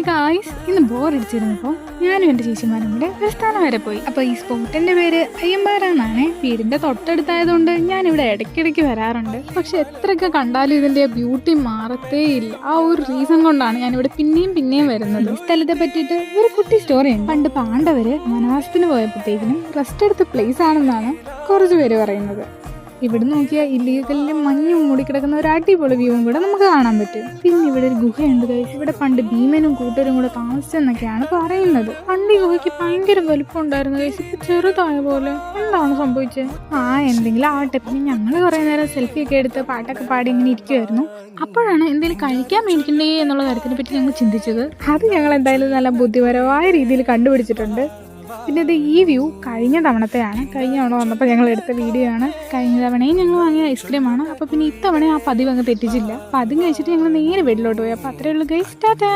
Guys, ഇന്ന് ബോറടിച്ചിരുന്നപ്പോൾ ഞാനും എൻ്റെ ചേച്ചിമാരും കൂടെ ഒരു സ്ഥലം വരെ പോയി. അപ്പോൾ ഈ സ്പോട്ടിന്റെ പേര് അയ്യമ്പാറ. വീടിന്റെ തൊട്ടടുത്തായതുകൊണ്ട് ഞാൻ ഇവിടെ ഇടയ്ക്കിടയ്ക്ക് വരാറുണ്ട്. പക്ഷെ എത്രയൊക്കെ കണ്ടാലും ഇതിന്റെ ബ്യൂട്ടി മാറത്തേ ഇല്ല. ആ ഒരു റീസൺ കൊണ്ടാണ് ഞാൻ ഇവിടെ പിന്നെയും വരുന്നത്. ഈ സ്ഥലത്തെ പറ്റിയിട്ട് ഒരു കുട്ടി സ്റ്റോറിയുണ്ട്. പണ്ട് പാണ്ഡവര് വനവാസത്തിന് പോയപ്പോഴത്തേക്കിനും റെസ്റ്റ് എടുത്ത പ്ലേസ് ആണെന്നാണ് കുറച്ച് പേര് പറയുന്നത്. ഇവിടെ നോക്കിയാൽ ഇല്ലീഗലിൽ മഞ്ഞും മൂടിക്കിടക്കുന്ന ഒരു അടിപൊളി വ്യൂവും കൂടെ നമുക്ക് കാണാൻ പറ്റും. പിന്നെ ഇവിടെ ഒരു ഗുഹയുണ്ട് ഗൈസ്. ഇവിടെ പണ്ട് ഭീമനും കൂട്ടരും കൂടെ താമസിച്ചെന്നൊക്കെയാണ് പറയുന്നത്. പണ്ട് ഈ ഗുഹയ്ക്ക് ഭയങ്കര വലുപ്പം ഉണ്ടായിരുന്നു ഗൈസ്. ഇപ്പൊ ചെറുതായ പോലെ. എന്താണ് സംഭവിച്ചത്? എന്തെങ്കിലും ആവട്ടെ. പിന്നെ ഞങ്ങൾ കുറെ നേരം സെൽഫി ഒക്കെ എടുത്ത് പാട്ടൊക്കെ പാടി ഇങ്ങനെ ഇരിക്കുമായിരുന്നു. അപ്പോഴാണ് എന്തെങ്കിലും കഴിക്കാൻ മേടിക്കണ്ടേ എന്നുള്ള കാര്യത്തിനെ പറ്റി ഞങ്ങൾ ചിന്തിച്ചത്. അത് ഞങ്ങൾ എന്തായാലും നല്ല ബുദ്ധിപരമായ രീതിയിൽ കണ്ടുപിടിച്ചിട്ടുണ്ട്. പിന്നെ ഇത് ഈ വ്യൂ കഴിഞ്ഞ തവണത്തെയാണ്. കഴിഞ്ഞ തവണ വന്നപ്പോൾ ഞങ്ങൾ എടുത്ത വീഡിയോ ആണ്. കഴിഞ്ഞ തവണയും ഞങ്ങൾ വാങ്ങിയ ഐസ്ക്രീമാണ്. അപ്പോൾ പിന്നെ ഇത്തവണ ആ പതിവ് അങ്ങ് തെറ്റിച്ചില്ല. അപ്പോൾ അതും കഴിച്ചിട്ട് ഞങ്ങൾ നേരെ വീട്ടിലോട്ട് പോയി. അപ്പോൾ അത്രയേ ഉള്ളൂ ഗൈസ്. ടാറ്റാ.